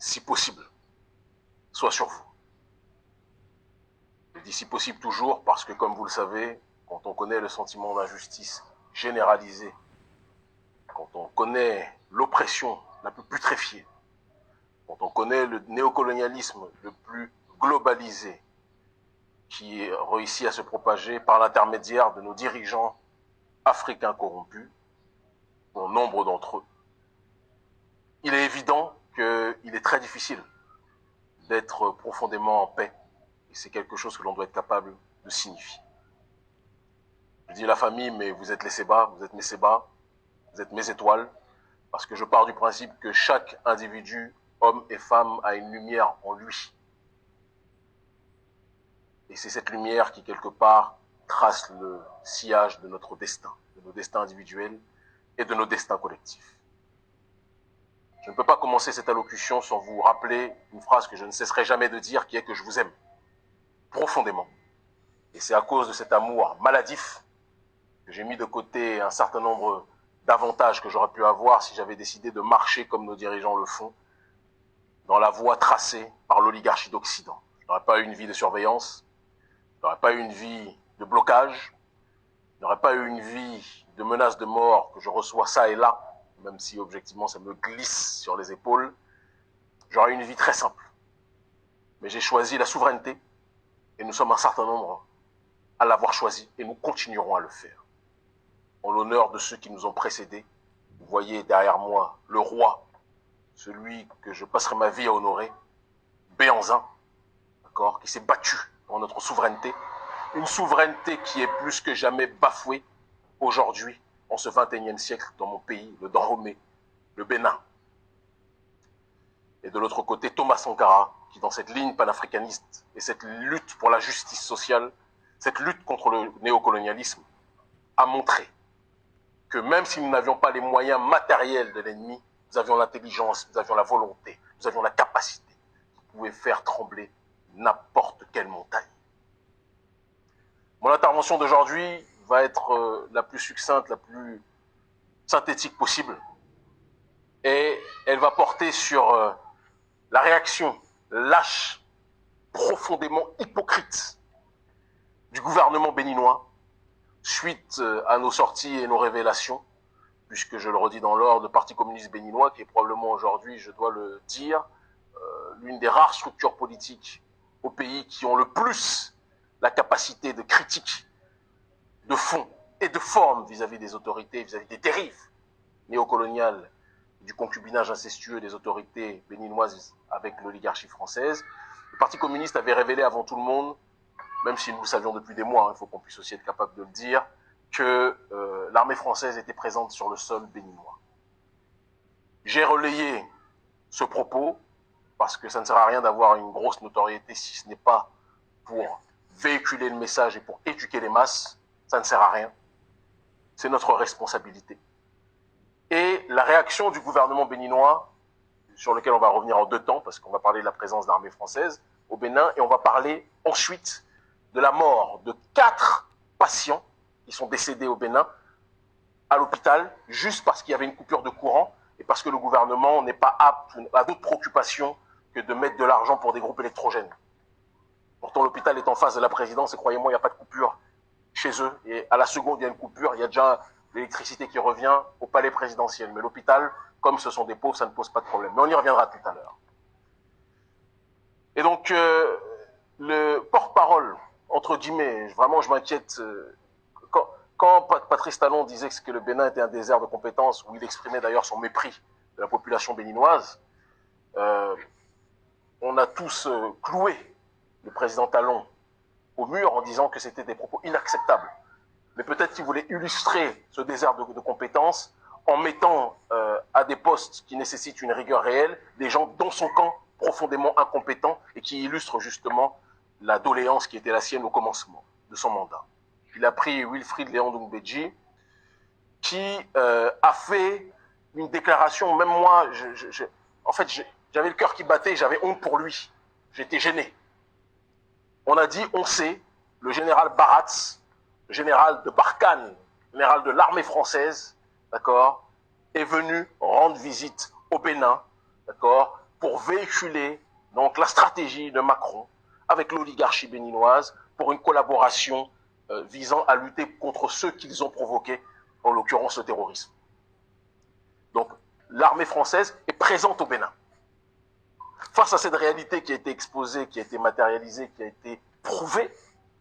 si possible, soit sur vous. Je dis si possible toujours parce que, comme vous le savez, quand on connaît le sentiment d'injustice généralisé, quand on connaît l'oppression la plus putréfiée, quand on connaît le néocolonialisme le plus globalisé qui réussit à se propager par l'intermédiaire de nos dirigeants africains corrompus, pour nombre d'entre eux, il est évident qu'il est très difficile d'être profondément en paix. Et c'est quelque chose que l'on doit être capable de signifier. Je dis la famille, mais vous êtes les Sébas, vous êtes mes Sébas, vous êtes mes étoiles, parce que je pars du principe que chaque individu, homme et femme, a une lumière en lui. Et c'est cette lumière qui, quelque part, trace le sillage de notre destin, de nos destins individuels et de nos destins collectifs. Je ne peux pas commencer cette allocution sans vous rappeler une phrase que je ne cesserai jamais de dire, qui est que je vous aime profondément. Et c'est à cause de cet amour maladif que j'ai mis de côté un certain nombre d'avantages que j'aurais pu avoir si j'avais décidé de marcher comme nos dirigeants le font, dans la voie tracée par l'oligarchie d'Occident. Je n'aurais pas eu une vie de surveillance, je n'aurais pas eu une vie de blocage, je n'aurais pas eu une vie de menaces de mort que je reçois ça et là, même si objectivement ça me glisse sur les épaules. J'aurais eu une vie très simple. Mais j'ai choisi la souveraineté, et nous sommes un certain nombre à l'avoir choisi, et nous continuerons à le faire. En l'honneur de ceux qui nous ont précédés, vous voyez derrière moi le roi, celui que je passerai ma vie à honorer, Béhanzin, d'accord, qui s'est battu pour notre souveraineté, une souveraineté qui est plus que jamais bafouée aujourd'hui, en ce 21e siècle, dans mon pays, le Dahomey, le Bénin. Et de l'autre côté, Thomas Sankara, qui dans cette ligne panafricaniste et cette lutte pour la justice sociale, cette lutte contre le néocolonialisme, a montré que même si nous n'avions pas les moyens matériels de l'ennemi, nous avions l'intelligence, nous avions la volonté, nous avions la capacité qui pouvait faire trembler n'importe quelle montagne. Mon intervention d'aujourd'hui va être la plus succincte, la plus synthétique possible. Et elle va porter sur la réaction lâche, profondément hypocrite du gouvernement béninois suite à nos sorties et nos révélations, puisque je le redis dans l'ordre, le Parti communiste béninois, qui est probablement aujourd'hui, je dois le dire, l'une des rares structures politiques au pays qui ont le plus la capacité de critique de fond et de forme vis-à-vis des autorités, vis-à-vis des dérives néocoloniales, du concubinage incestueux des autorités béninoises avec l'oligarchie française. Le Parti communiste avait révélé avant tout le monde, même si nous le savions depuis des mois, il faut qu'on puisse aussi être capable de le dire, que l'armée française était présente sur le sol béninois. J'ai relayé ce propos parce que ça ne sert à rien d'avoir une grosse notoriété si ce n'est pas pour véhiculer le message et pour éduquer les masses. Ça ne sert à rien. C'est notre responsabilité. Et la réaction du gouvernement béninois, sur lequel on va revenir en deux temps, parce qu'on va parler de la présence d'armée française au Bénin, et on va parler ensuite de la mort de 4 patients qui sont décédés au Bénin, à l'hôpital, juste parce qu'il y avait une coupure de courant, et parce que le gouvernement n'est pas apte à d'autres préoccupations que de mettre de l'argent pour des groupes électrogènes. Pourtant, l'hôpital est en face de la présidence, et croyez-moi, il n'y a pas de coupure chez eux, et à la seconde, il y a une coupure, il y a déjà l'électricité qui revient au palais présidentiel. Mais l'hôpital, comme ce sont des pauvres, ça ne pose pas de problème. Mais on y reviendra tout à l'heure. Et donc, le porte-parole, entre guillemets, vraiment je m'inquiète, quand Patrice Talon disait que le Bénin était un désert de compétences, où il exprimait d'ailleurs son mépris de la population béninoise, on a tous cloué le président Talon au mur en disant que c'était des propos inacceptables. Mais peut-être qu'il voulait illustrer ce désert de compétences en mettant à des postes qui nécessitent une rigueur réelle des gens dans son camp profondément incompétents et qui illustrent justement la doléance qui était la sienne au commencement de son mandat. Il a pris Wilfried Léon Ndungbeji qui a fait une déclaration, même moi, en fait, j'avais le cœur qui battait, j'avais honte pour lui, j'étais gêné. On a dit, on sait, le général Baratz, le général de Barkhane, général de l'armée française, d'accord, est venu rendre visite au Bénin, d'accord, pour véhiculer donc la stratégie de Macron avec l'oligarchie béninoise pour une collaboration visant à lutter contre ceux qu'ils ont provoqués, en l'occurrence le terrorisme. Donc, l'armée française est présente au Bénin. Face à cette réalité qui a été exposée, qui a été matérialisée, qui a été prouvée,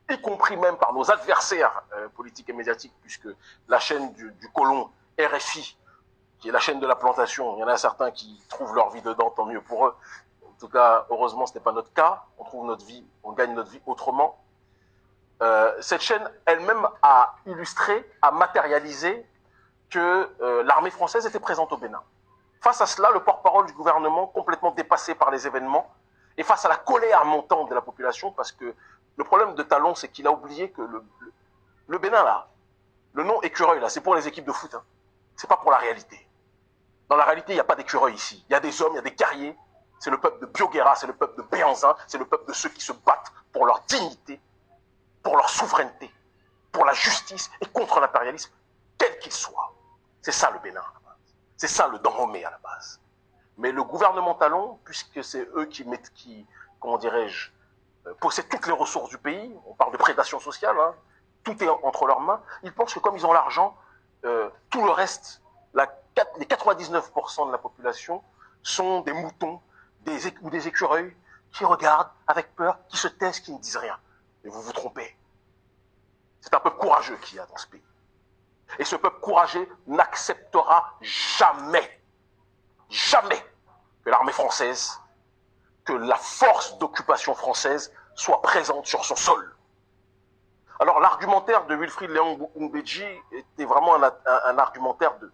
y compris même par nos adversaires politiques et médiatiques, puisque la chaîne du colon RFI, qui est la chaîne de la plantation, il y en a certains qui trouvent leur vie dedans, tant mieux pour eux. En tout cas, heureusement, ce n'est pas notre cas. On trouve notre vie, on gagne notre vie autrement. Cette chaîne elle-même a illustré, a matérialisé que l'armée française était présente au Bénin. Face à cela, le porte-parole du gouvernement, complètement dépassé par les événements, et face à la colère montante de la population, parce que le problème de Talon, c'est qu'il a oublié que le Bénin, là, le nom écureuil, là, c'est pour les équipes de foot. Hein. C'est pas pour la réalité. Dans la réalité, il n'y a pas d'écureuil ici. Il y a des hommes, il y a des guerriers. C'est le peuple de Bioguera, c'est le peuple de Béhanzin, c'est le peuple de ceux qui se battent pour leur dignité, pour leur souveraineté, pour la justice et contre l'impérialisme, quel qu'il soit. C'est ça le Bénin à la base. C'est ça le Dahomey à la base. Mais le gouvernement Talon, puisque c'est eux qui comment dirais-je, possèdent toutes les ressources du pays, on parle de prédation sociale, hein, tout est entre leurs mains, ils pensent que comme ils ont l'argent, tout le reste, les 99% de la population sont des moutons ou des écureuils qui regardent avec peur, qui se taisent, qui ne disent rien. Mais vous vous trompez. C'est un peuple courageux qu'il y a dans ce pays. Et ce peuple courageux n'acceptera jamais, jamais que l'armée française, que la force d'occupation française soit présente sur son sol. Alors l'argumentaire de Wilfrid Léon Ngbeji était vraiment un argumentaire de,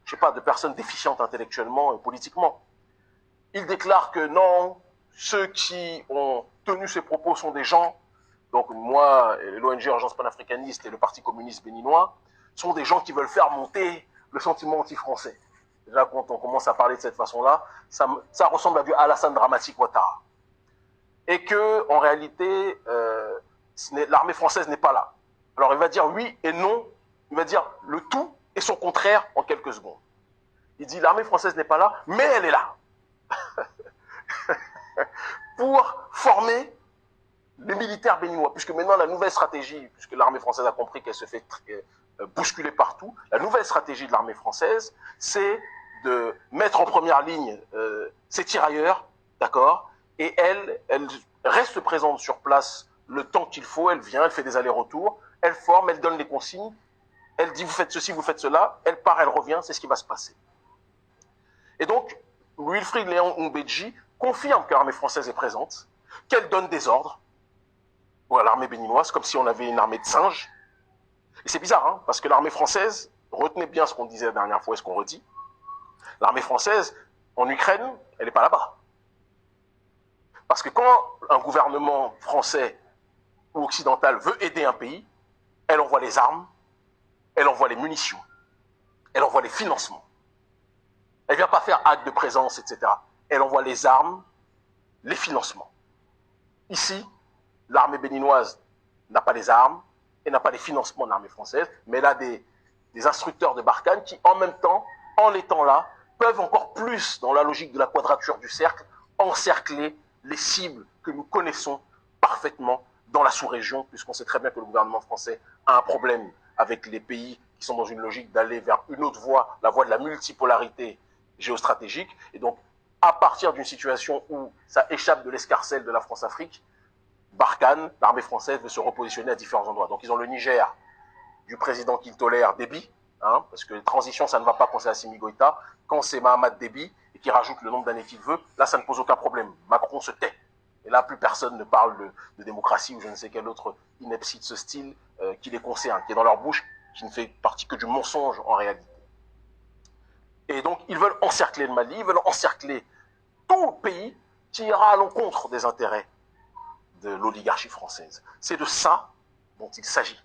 je sais pas, de personnes déficientes intellectuellement et politiquement. Il déclare que non, ceux qui ont tenu ces propos sont des gens, donc moi, l'ONG Urgence panafricaniste et le Parti communiste béninois, sont des gens qui veulent faire monter le sentiment anti-français. Déjà, quand on commence à parler de cette façon-là, ça ressemble à du Alassane dramatique Ouattara. Et que, en réalité, l'armée française n'est pas là. Alors, il va dire oui et non, il va dire le tout et son contraire en quelques secondes. Il dit l'armée française n'est pas là, mais elle est là. Pour former les militaires béninois, puisque maintenant la nouvelle stratégie, puisque l'armée française a compris qu'elle se fait bousculer partout, la nouvelle stratégie de l'armée française, c'est de mettre en première ligne ses tirailleurs, d'accord, et elle reste présente sur place le temps qu'il faut, elle vient, elle fait des allers-retours, elle forme, elle donne les consignes, elle dit vous faites ceci, vous faites cela, elle part, elle revient, c'est ce qui va se passer. Et donc, Wilfrid Léon Ngbeji confirme que l'armée française est présente, qu'elle donne des ordres à l'armée béninoise, comme si on avait une armée de singes. Et c'est bizarre, hein, parce que l'armée française, retenez bien ce qu'on disait la dernière fois et ce qu'on redit, l'armée française, en Ukraine, elle n'est pas là-bas. Parce que quand un gouvernement français ou occidental veut aider un pays, elle envoie les armes, elle envoie les munitions, elle envoie les financements. Elle ne vient pas faire acte de présence, etc. Elle envoie les armes, les financements. Ici, l'armée béninoise n'a pas les armes et n'a pas les financements de l'armée française, mais elle a des instructeurs de Barkhane qui, en même temps, en étant là, peuvent encore plus, dans la logique de la quadrature du cercle, encercler les cibles que nous connaissons parfaitement dans la sous-région, puisqu'on sait très bien que le gouvernement français a un problème avec les pays qui sont dans une logique d'aller vers une autre voie, la voie de la multipolarité géostratégique. Et donc, à partir d'une situation où ça échappe de l'escarcelle de la France-Afrique, Barkhane, l'armée française, veut se repositionner à différents endroits. Donc, ils ont le Niger, du président qu'ils tolèrent, Déby, hein, parce que les transitions, ça ne va pas quand c'est Assimi Goïta. Quand c'est Mahamat Déby et qui rajoute le nombre d'années qu'il veut, là, ça ne pose aucun problème. Macron se tait. Et là, plus personne ne parle de démocratie ou je ne sais quel autre ineptie de ce style qui les concerne, qui est dans leur bouche, qui ne fait partie que du mensonge en réalité. Et donc, ils veulent encercler le Mali, ils veulent encercler tout le pays qui ira à l'encontre des intérêts de l'oligarchie française. C'est de ça dont il s'agit.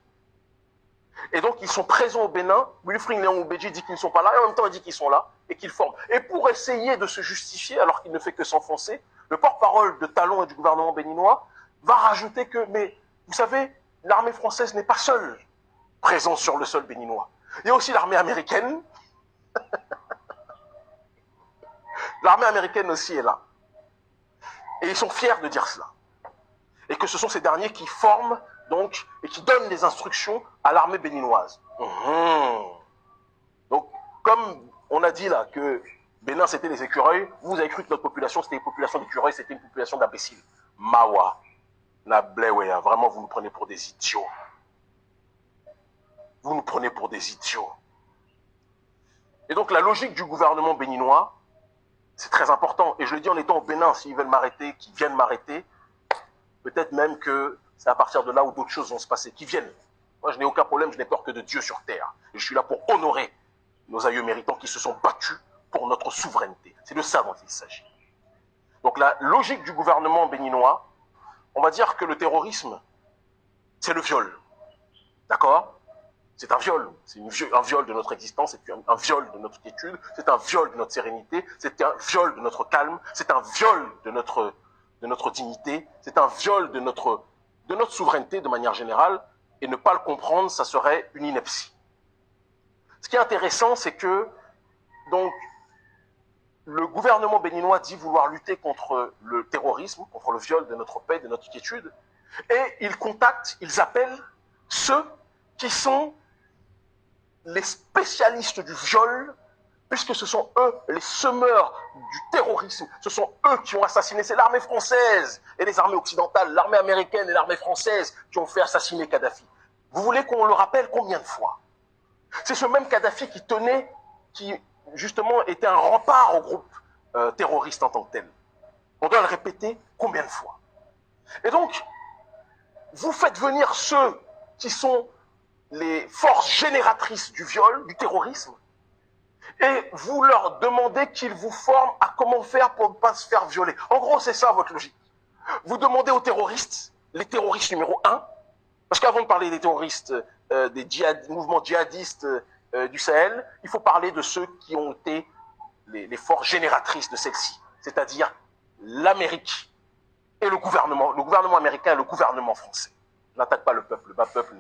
Et donc, ils sont présents au Bénin. Wilfrid Léon Ngbeji dit qu'ils ne sont pas là, et en même temps, il dit qu'ils sont là et qu'ils forment. Et pour essayer de se justifier, alors qu'il ne fait que s'enfoncer, le porte-parole de Talon et du gouvernement béninois va rajouter que, mais vous savez, l'armée française n'est pas seule présente sur le sol béninois. Il y a aussi l'armée américaine. L'armée américaine aussi est là. Et ils sont fiers de dire cela. Et que ce sont ces derniers qui forment donc et qui donnent les instructions à l'armée béninoise. Donc, comme on a dit là que Bénin c'était les écureuils, vous avez cru que notre population c'était une population d'écureuils, c'était une population d'imbéciles. Mawa, Nablewea, vraiment vous nous prenez pour des idiots. Vous nous prenez pour des idiots. Et donc la logique du gouvernement béninois, c'est très important. Et je le dis en étant au Bénin, s'ils veulent m'arrêter, qu'ils viennent m'arrêter, peut-être même que c'est à partir de là où d'autres choses vont se passer, qu'ils viennent. Moi, je n'ai aucun problème, je n'ai peur que de Dieu sur terre. Et je suis là pour honorer nos aïeux méritants qui se sont battus pour notre souveraineté. C'est de ça dont il s'agit. Donc la logique du gouvernement béninois, on va dire que le terrorisme, c'est le viol. D'accord? C'est un viol. C'est un viol de notre existence, c'est un viol de notre quiétude, c'est un viol de notre sérénité, c'est un viol de notre calme, c'est un viol de notre dignité, c'est un viol de notre souveraineté de manière générale, et ne pas le comprendre, ça serait une ineptie. Ce qui est intéressant, c'est que donc, le gouvernement béninois dit vouloir lutter contre le terrorisme, contre le viol de notre paix, de notre quiétude, et ils appellent ceux qui sont les spécialistes du viol, puisque ce sont eux les semeurs du terrorisme, ce sont eux qui ont assassiné, c'est l'armée française et les armées occidentales, l'armée américaine et l'armée française qui ont fait assassiner Kadhafi. Vous voulez qu'on le rappelle combien de fois? C'est ce même Kadhafi qui justement était un rempart au groupe terroriste en tant que tel. On doit le répéter combien de fois? Et donc, vous faites venir ceux qui sont les forces génératrices du viol, du terrorisme, et vous leur demandez qu'ils vous forment à comment faire pour ne pas se faire violer. En gros, c'est ça votre logique. Vous demandez aux terroristes, les terroristes numéro 1, parce qu'avant de parler des terroristes, des mouvements djihadistes du Sahel, il faut parler de ceux qui ont été les forces génératrices de celles-ci, c'est-à-dire l'Amérique et le gouvernement américain et le gouvernement français. N'attaque pas le peuple, le bas peuple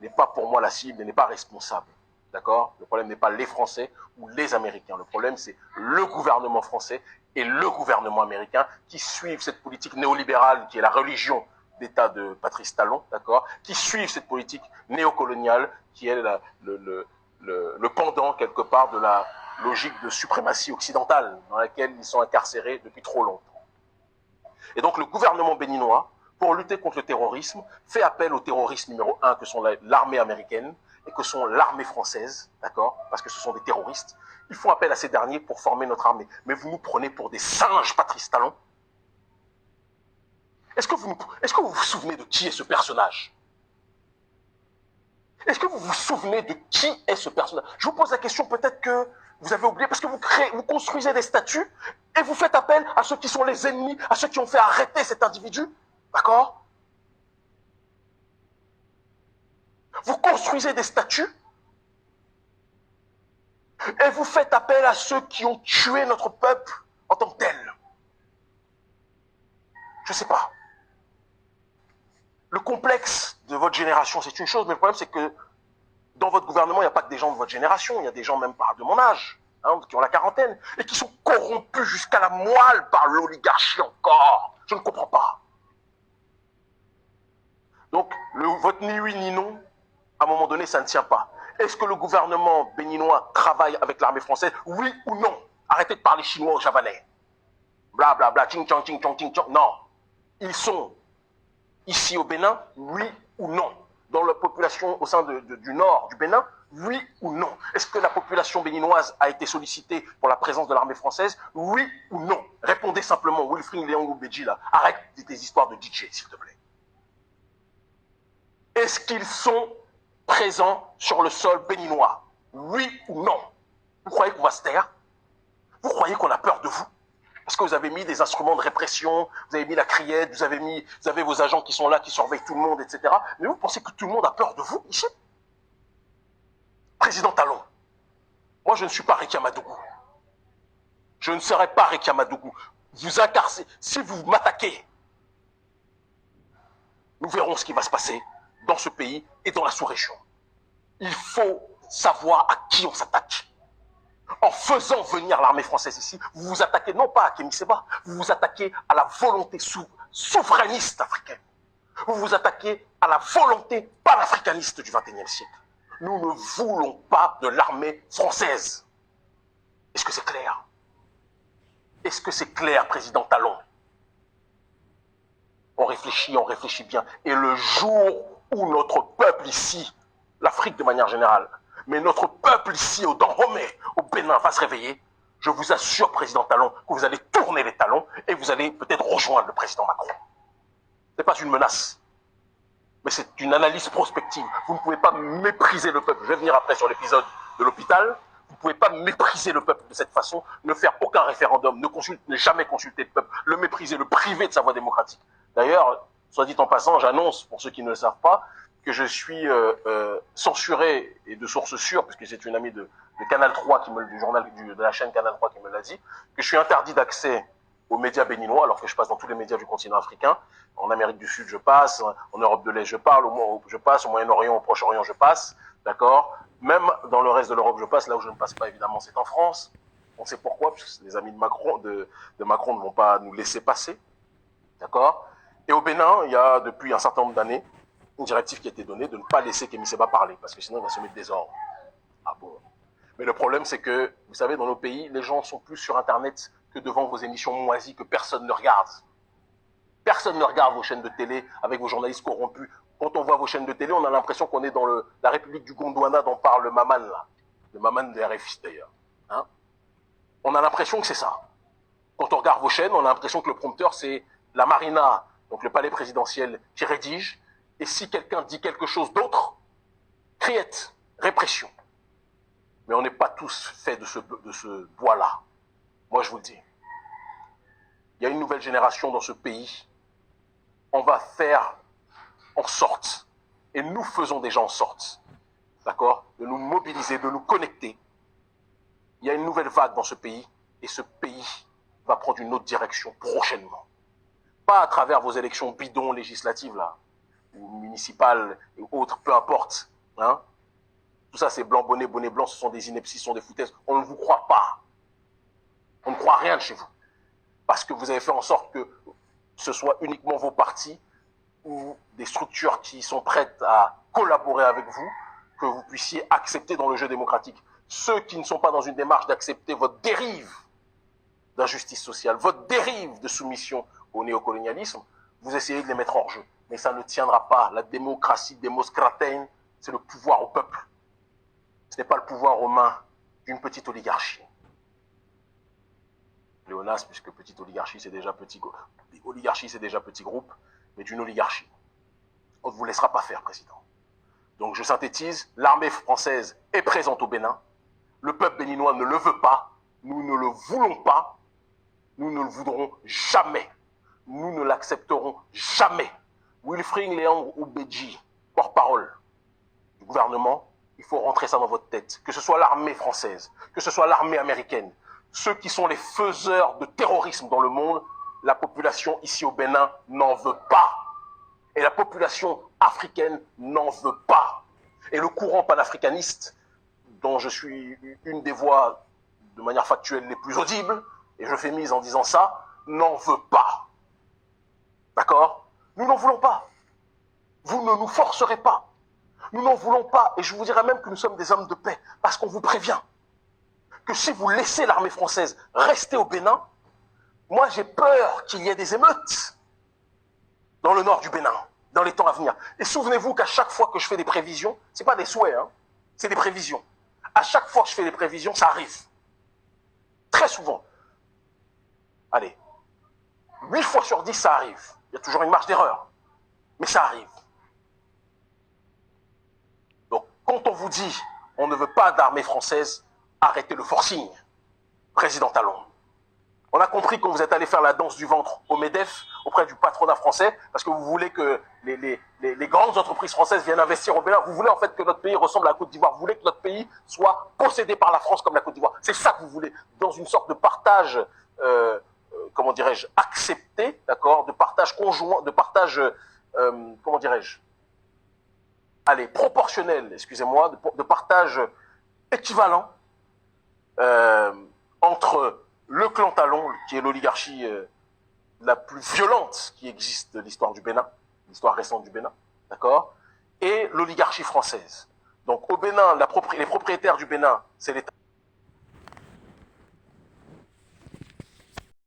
n'est pas pour moi la cible, n'est pas responsable. D'accord? Le problème n'est pas les Français ou les Américains. Le problème, c'est le gouvernement français et le gouvernement américain qui suivent cette politique néolibérale qui est la religion d'État de Patrice Talon, d'accord? Qui suivent cette politique néocoloniale qui est le pendant, quelque part, de la logique de suprématie occidentale dans laquelle ils sont incarcérés depuis trop longtemps. Et donc, le gouvernement béninois, pour lutter contre le terrorisme, fait appel aux terroristes numéro 1, que sont l'armée américaine et que sont l'armée française, d'accord? Parce que ce sont des terroristes. Ils font appel à ces derniers pour former notre armée. Mais vous nous prenez pour des singes, Patrice Talon. Est-ce que vous vous souvenez de qui est ce personnage? Est-ce que vous vous souvenez de qui est ce personnage? Je vous pose la question, peut-être que vous avez oublié, parce que vous construisez des statuts et vous faites appel à ceux qui sont les ennemis, à ceux qui ont fait arrêter cet individu. D'accord? Vous construisez des statuts et vous faites appel à ceux qui ont tué notre peuple en tant que tel. Je ne sais pas. Le complexe de votre génération, c'est une chose, mais le problème, c'est que dans votre gouvernement, il n'y a pas que des gens de votre génération, il y a des gens même pas de mon âge, hein, qui ont la quarantaine, et qui sont corrompus jusqu'à la moelle par l'oligarchie encore. Je ne comprends pas. Donc, votre ni oui ni non, à un moment donné, ça ne tient pas. Est-ce que le gouvernement béninois travaille avec l'armée française? Oui ou non? Arrêtez de parler chinois ou javanais. Bla bla bla, ching chong, ching chong, ching chong. Non. Ils sont ici au Bénin, oui ou non? Dans la population au sein du nord du Bénin, oui ou non? Est-ce que la population béninoise a été sollicitée pour la présence de l'armée française? Oui ou non? Répondez simplement, Wilfried Léon Oubedji, là. Arrête tes histoires de DJ, s'il te plaît. Est-ce qu'ils sont présents sur le sol béninois? Oui ou non? Vous croyez qu'on va se taire? Vous croyez qu'on a peur de vous? Parce que vous avez mis des instruments de répression, vous avez mis la criette, vous avez vos agents qui sont là, qui surveillent tout le monde, etc. Mais vous pensez que tout le monde a peur de vous, ici? Président Talon, moi je ne suis pas Réki Amadougou. Je ne serai pas Réki Amadougou. Vous incarcérez, si vous m'attaquez, nous verrons ce qui va se passer dans ce pays et dans la sous-région. Il faut savoir à qui on s'attaque. En faisant venir l'armée française ici, vous vous attaquez non pas à Kémy Séba, vous vous attaquez à la volonté souverainiste africaine. Vous vous attaquez à la volonté panafricaniste du XXIe siècle. Nous ne voulons pas de l'armée française. Est-ce que c'est clair? Est-ce que c'est clair, président Talon? On réfléchit bien. Et le jour où notre peuple ici, l'Afrique de manière générale, mais notre peuple ici, au Dahomey, au Bénin, va se réveiller, je vous assure, président Talon, que vous allez tourner les talons et vous allez peut-être rejoindre le président Macron. Ce n'est pas une menace, mais c'est une analyse prospective. Vous ne pouvez pas mépriser le peuple. Je vais venir après sur l'épisode de l'hôpital. Vous ne pouvez pas mépriser le peuple de cette façon, ne faire aucun référendum, ne jamais consulter le peuple, le mépriser, le priver de sa voix démocratique. D'ailleurs, soit dit en passant, j'annonce, pour ceux qui ne le savent pas, que je suis censuré, et de source sûre, puisque c'est une amie de Canal 3, de la chaîne Canal 3 qui me l'a dit, que je suis interdit d'accès aux médias béninois, alors que je passe dans tous les médias du continent africain. En Amérique du Sud, je passe. En Europe de l'Est, je parle. Je passe. Au Moyen-Orient, au Proche-Orient, je passe. D'accord? Même dans le reste de l'Europe, je passe. Là où je ne passe pas, évidemment, c'est en France. On sait pourquoi, parce que les amis de Macron ne vont pas nous laisser passer. D'accord? Et au Bénin, il y a, depuis un certain nombre d'années, une directive qui a été donnée de ne pas laisser Kémy Séba parler, parce que sinon, il va semer le désordre. Ah bon? Mais le problème, c'est que, vous savez, dans nos pays, les gens sont plus sur Internet que devant vos émissions moisies que personne ne regarde. Personne ne regarde vos chaînes de télé avec vos journalistes corrompus. Quand on voit vos chaînes de télé, on a l'impression qu'on est dans la République du Gondwana dont parle le Maman, là. Le Maman de RFI, d'ailleurs. Hein? On a l'impression que c'est ça. Quand on regarde vos chaînes, on a l'impression que le prompteur, c'est la Marina, donc le palais présidentiel, qui rédige. Et si quelqu'un dit quelque chose d'autre, criette, répression. Mais on n'est pas tous faits de ce bois-là. Moi, je vous le dis. Il y a une nouvelle génération dans ce pays. On va faire en sorte, et nous faisons déjà en sorte, d'accord, de nous mobiliser, de nous connecter. Il y a une nouvelle vague dans ce pays, et ce pays va prendre une autre direction prochainement. Pas à travers vos élections bidons législatives, là, ou municipales, et autres, peu importe. Hein. Tout ça, c'est blanc, bonnet blanc, ce sont des inepties, ce sont des foutaises. On ne vous croit pas. On ne croit rien de chez vous. Parce que vous avez fait en sorte que ce soit uniquement vos partis ou des structures qui sont prêtes à collaborer avec vous, que vous puissiez accepter dans le jeu démocratique. Ceux qui ne sont pas dans une démarche d'accepter votre dérive d'injustice sociale, votre dérive de soumission au néocolonialisme, vous essayez de les mettre hors jeu. Mais ça ne tiendra pas. La démocratie, démoscratein, c'est le pouvoir au peuple. Ce n'est pas le pouvoir aux mains d'une petite oligarchie. Léonas, puisque petite oligarchie, c'est déjà petit groupe, mais d'une oligarchie. On ne vous laissera pas faire, président. Donc je synthétise, l'armée française est présente au Bénin, le peuple béninois ne le veut pas, nous ne le voulons pas, nous ne le voudrons jamais, nous ne l'accepterons jamais. Wilfring Léandre Oubedji, porte-parole du gouvernement, il faut rentrer ça dans votre tête, que ce soit l'armée française, que ce soit l'armée américaine, ceux qui sont les faiseurs de terrorisme dans le monde, la population ici au Bénin n'en veut pas. Et la population africaine n'en veut pas. Et le courant panafricaniste, dont je suis une des voix de manière factuelle les plus audibles, et je fais mise en disant ça, n'en veut pas. D'accord? Nous n'en voulons pas. Vous ne nous forcerez pas. Nous n'en voulons pas. Et je vous dirais même que nous sommes des hommes de paix, parce qu'on vous prévient que si vous laissez l'armée française rester au Bénin, moi j'ai peur qu'il y ait des émeutes dans le nord du Bénin, dans les temps à venir. Et souvenez-vous qu'à chaque fois que je fais des prévisions, ce n'est pas des souhaits, hein, c'est des prévisions. À chaque fois que je fais des prévisions, ça arrive. Très souvent. Allez, 8 fois sur 10, ça arrive. Il y a toujours une marge d'erreur, mais ça arrive. Donc, quand on vous dit on ne veut pas d'armée française, arrêtez le forcing, président Talon. On a compris quand vous êtes allé faire la danse du ventre au MEDEF, auprès du patronat français, parce que vous voulez que les grandes entreprises françaises viennent investir au Bénin. Vous voulez en fait que notre pays ressemble à la Côte d'Ivoire. Vous voulez que notre pays soit possédé par la France comme la Côte d'Ivoire. C'est ça que vous voulez, dans une sorte de partage, comment dirais-je, accepté, d'accord, de partage conjoint, de partage, comment dirais-je, allez, proportionnel, excusez-moi, de partage équivalent euh, entre le clan Talon, qui est l'oligarchie la plus violente qui existe de l'histoire du Bénin, l'histoire récente du Bénin, d'accord, et l'oligarchie française. Donc au Bénin, les propriétaires du Bénin, c'est l'État